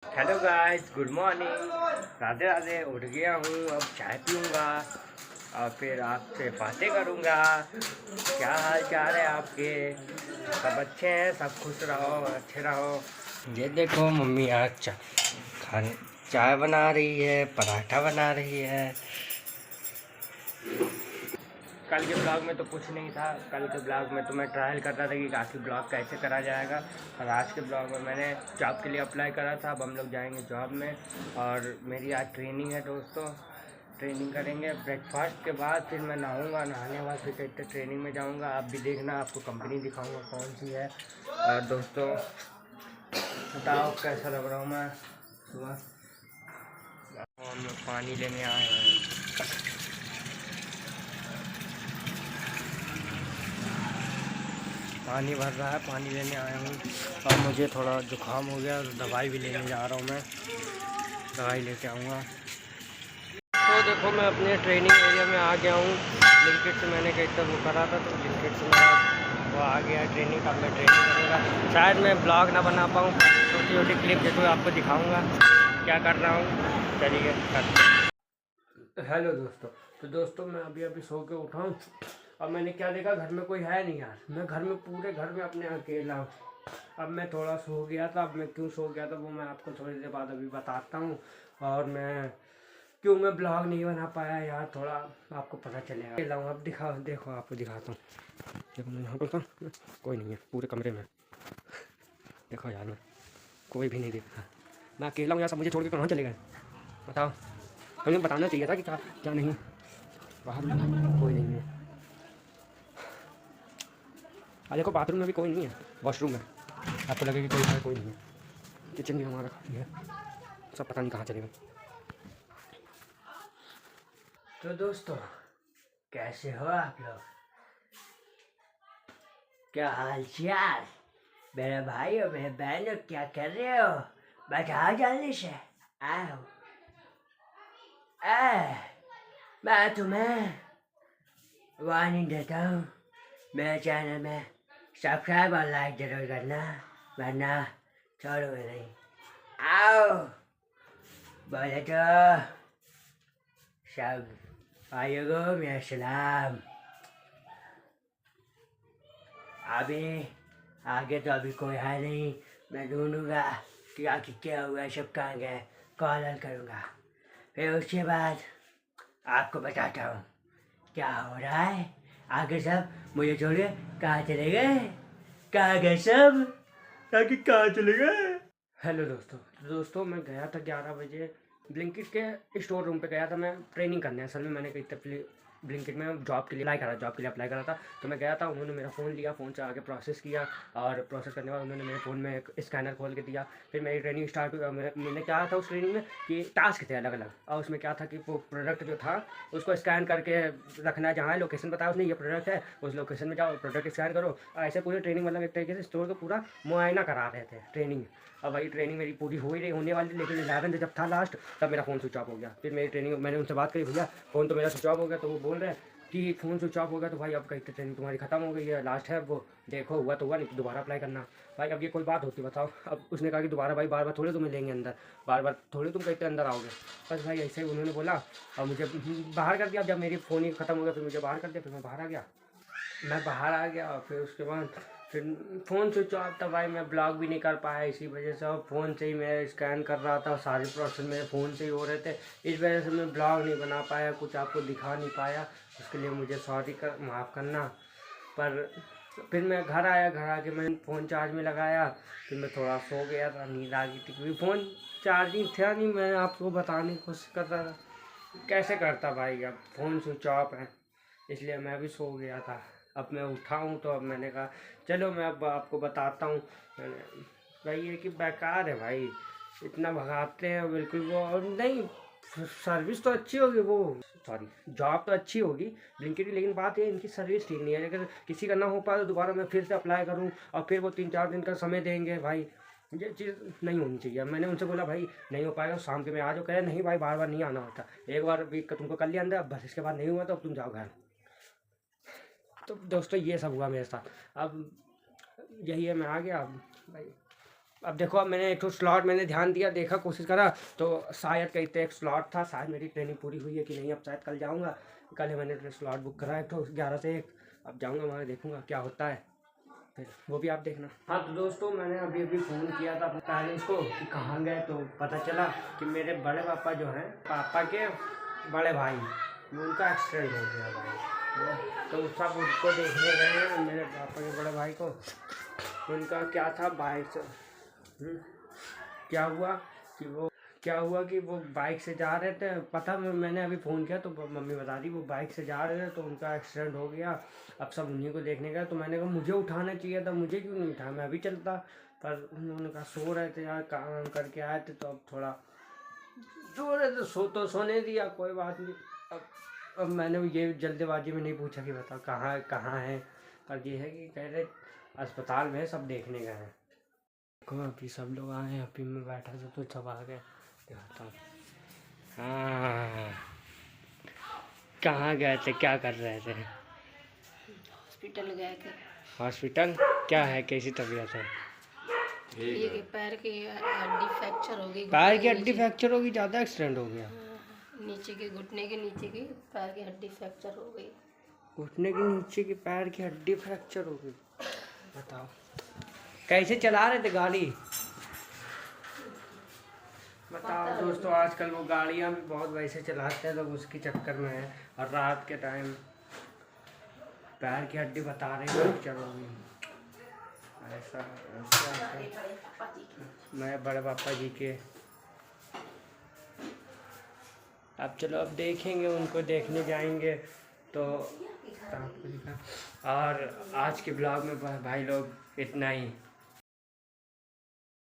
Hello guys, good morning. Radhe Radhe. उठ गया हूँ, अब चाय पीऊँगा और फिर आपसे बातें करूँगा। क्या हाल चाल है आपके? सब अच्छे हैं? सब खुश रहो, अच्छे रहो। ये देखो, मम्मी आज खाने चाय बना रही है, पराठा बना रही है। कल के ब्लॉग में तो कुछ नहीं था। कल के ब्लॉग में तो मैं ट्रायल कर रहा था कि आखिर ब्लॉग कैसे करा जाएगा। और आज के ब्लॉग में मैंने जॉब के लिए अप्लाई करा था। अब हम लोग जाएंगे जॉब में और मेरी आज ट्रेनिंग है दोस्तों। ट्रेनिंग करेंगे। ब्रेकफास्ट के बाद फिर मैं नहाऊंगा, नहाने के बाद फिर कहते ट्रेनिंग में जाऊंगा। आप भी देखना, आपको कंपनी दिखाऊंगा कौन सी है। और दोस्तों बताओ कैसा लग रहा हूँ मैं सुबह। हम लोग पानी लेने आए हैं। पानी भर रहा है, पानी लेने आया हूँ। और मुझे थोड़ा जुकाम हो गया, तो दवाई भी लेने जा रहा हूँ। मैं दवाई लेके आऊँगा। तो देखो, मैं अपने ट्रेनिंग एरिया में आ गया हूँ। ब्लिंकिट से मैंने कहीं तक वो करा था, तो ब्लिंकिट से मेरा वो आ गया ट्रेनिंग का। मैं ट्रेनिंग करूँगा। शायद मैं ब्लॉग ना बना पाऊँ, छोटी छोटी क्लिप देखो आपको दिखाऊँगा क्या कर रहा हूँ। चलिए हेलो दोस्तों। तो दोस्तों मैं अभी अभी सो के उठा हूँ। अब मैंने क्या देखा, घर में कोई है नहीं यार। मैं घर में पूरे घर में अपने अकेला हूँ। अब मैं थोड़ा सो गया था। अब मैं क्यों सो गया था वो मैं आपको थोड़ी देर बाद अभी बताता हूँ। और मैं क्यों मैं ब्लॉग नहीं बना पाया यार, थोड़ा आपको पता चलेगा। अकेला हूँ। अब देखो आपको दिखाता हूँ। देखो मैं यहाँ पर था, कोई नहीं है पूरे कमरे में। देखो यार, मैं कोई भी नहीं दिख रहा। मैं अकेला हूँ यार। सब मुझे छोड़ के कहाँ चले गए बताओ। हमें बताना चाहिए था कि क्या क्या नहीं। बाहर में कोई नहीं है। देखो बाथरूम में भी कोई नहीं है, वॉशरूम में आपको लगे कि कोई है, कोई नहीं है। किचन भी हमारा खाली है। सब पता नहीं कहाँ चले गए। तो दोस्तों कैसे हो आप लोग? क्या हाल चाल मेरे भाई और मेरे बहन हो? क्या कर रहे हो? बताओ जल्दी से। आओ। मैं तुम्हें वार्निंग देता हूँ, मेरे चैनल में सब्सक्राइब और लाइक जरूर करना, वरना छोड़ोगे नहीं। आओ बोले तो सब भाइयों को मेरा सलाम। अभी आगे तो अभी कोई है नहीं। मैं ढूंढूंगा कि आखिर क्या हुआ, सब कहाँ गए, कॉल करूँगा। फिर उसके बाद आपको बताता हूँ क्या हो रहा है। आगे सब मुझे छोड़ के कहाँ चले गए, कहाँ गए सब, आगे कहाँ चले गए। हेलो दोस्तों मैं गया था 11 बजे ब्लिंकिट के स्टोर रूम पे गया था मैं ट्रेनिंग करने। असल में मैंने कहीं ब्लिंकिट में जॉब के लिए अप्लाई करा था। तो मैं गया था, उन्होंने मेरा फ़ोन लिया, फ़ोन से आगे प्रोसेस किया और प्रोसेस करने के बाद उन्होंने मेरे फ़ोन में एक स्कैनर खोल के दिया। फिर मेरी ट्रेनिंग स्टार्ट हुई। मैंने क्या था उस ट्रेनिंग में कि टास्क थे अलग अलग, और उसमें क्या था कि वो प्रोडक्ट जो था उसको स्कैन करके रखना है। जहाँ लोकेशन बताया उसने ये प्रोडक्ट है, उस लोकेशन में जाओ, प्रोडक्ट स्कैन करो। ऐसे पूरी ट्रेनिंग मतलब एक तरीके से स्टोर को पूरा मुआयना करा रहे थे ट्रेनिंग। अब वही ट्रेनिंग मेरी पूरी हो ही रही होने वाली, लेकिन 11 जब था लास्ट, तब मेरा फ़ोन स्विच ऑफ हो गया। फिर मेरी ट्रेनिंग मैंने उनसे बात करी, भैया फ़ोन तो मेरा स्विच ऑफ हो गया। तो वो बोल रहे हैं कि फ़ोन स्विच ऑफ हो गया तो भाई अब कहीं ट्रेनिंग तुम्हारी ख़त्म हो गई है, लास्ट है वो, देखो हुआ तो हुआ, नहीं तो दोबारा अप्लाई करना। भाई अब ये कोई बात होती बताओ। अब उसने कहा कि दोबारा भाई बार बार थोड़े तुम्हें लेंगे अंदर, बार बार थोड़े तुम कहते अंदर आओगे। बस भाई ऐसे ही उन्होंने बोला और मुझे बाहर कर दिया। जब मेरी फ़ोन ही ख़त्म हो गया फिर मुझे बाहर कर दिया। फिर मैं बाहर आ गया। और फिर उसके बाद फिर फ़ोन स्विच ऑफ था भाई। मैं ब्लॉग भी नहीं कर पाया इसी वजह से। और फ़ोन से ही मैं स्कैन कर रहा था, सारे प्रोसेस मेरे फ़ोन से ही हो रहे थे। इस वजह से मैं ब्लॉग नहीं बना पाया, कुछ आपको दिखा नहीं पाया। उसके लिए मुझे सॉरी माफ़ करना। पर फिर मैं घर आया, घर आके मैंने फ़ोन चार्ज में लगाया। फिर मैं थोड़ा सो गया था, नींद आ गई थी क्योंकि फ़ोन चार्जिंग था नहीं। मैं आपको बताने की कोशिश कर रहा था कैसे करता भाई। अब फ़ोन स्विच ऑफ है, इसलिए मैं भी सो गया था। अब मैं उठा हूँ तो अब मैंने कहा चलो मैं अब आपको बताता हूँ। भाई ये कि बेकार है भाई, इतना भगाते हैं बिल्कुल वो। और नहीं, सर्विस तो अच्छी होगी, वो सॉरी जॉब तो अच्छी होगी ब्लिंकिट की, लेकिन बात ये इनकी सर्विस ठीक नहीं है। अगर किसी का ना हो पाए तो दोबारा मैं फिर से अप्लाई करूँ और फिर वो 3-4 दिन का समय देंगे। भाई ये चीज़ नहीं होनी चाहिए। मैंने उनसे बोला भाई नहीं हो पाएगा, शाम के में आ जाओ। कह रहे नहीं भाई बार बार नहीं आना होता, एक बार भी तुमको कर लिया अंदर, अब बस इसके बाद नहीं हुआ तो अब तुम जाओ घर। तो दोस्तों ये सब हुआ मेरे साथ। अब यही है, मैं आ गया अब भाई। अब देखो, अब मैंने एक तो स्लॉट मैंने ध्यान दिया, देखा, कोशिश करा, तो शायद कहीं तो एक स्लॉट था, शायद मेरी ट्रेनिंग पूरी हुई है कि नहीं, अब शायद कल जाऊँगा। कल ही मैंने स्लॉट बुक करा है, तो 11 से 1, अब जाऊँगा वहाँ, देखूँगा क्या होता है, फिर वो भी आप देखना। हाँ तो दोस्तों, मैंने अभी फ़ोन किया था अपने पेरेंट्स को कि कहाँ गए, तो पता चला कि मेरे बड़े पापा जो हैं, पापा के बड़े भाई, उनका एक्सीडेंट हो गया भाई। तो सब उनको देखने गए हैं, मेरे पापा के बड़े भाई को। उनका क्या था, बाइक से क्या हुआ कि वो बाइक से जा रहे थे, पता मैंने अभी फ़ोन किया तो मम्मी बता दी, वो बाइक से जा रहे थे तो उनका एक्सीडेंट हो गया। अब सब उन्हीं को देखने गया, तो मैंने कहा मुझे उठाना चाहिए था, मुझे क्यों नहीं उठाया, मैं अभी चलता। पर उन्होंने कहा सो रहे थे यार, काम करके आए थे, तो अब थोड़ा सो रहे थे, सोने दिया, कोई बात नहीं। अब मैंने ये जल्दबाजी में नहीं पूछा कि बताओ कहाँ है, पर ये है कि कह रहे अस्पताल में सब देखने गए हैं। देखो अभी सब लोग आए हैं, अभी मैं बैठा था तो सब आ गए, दिखाता हूँ। हाँ, कहाँ गए थे, क्या कर रहे थे? हॉस्पिटल गए थे। हॉस्पिटल? क्या है, कैसी तबीयत है? ये पैर की हड्डी फ्रैक्चर हो गई। पैर की हड्डी फ्रैक्चर होगी, ज़्यादा एक्सीडेंट हो गया? नीचे के घुटने के नीचे की पैर की हड्डी फ्रैक्चर हो गई। घुटने के नीचे की पैर की हड्डी फ्रैक्चर हो गई? बताओ, कैसे चला रहे थे गाड़ी? बताओ दोस्तों, आजकल वो गाड़ियाँ भी बहुत वैसे चलाते हैं, लोग उसके चक्कर में है। और रात के टाइम पैर की हड्डी बता रही फ्रैक्चर हो गई। ऐसा मैं बड़े पापा जी के। अब चलो, अब देखेंगे, उनको देखने जाएंगे तो और आज के ब्लॉग में भाई लोग इतना ही।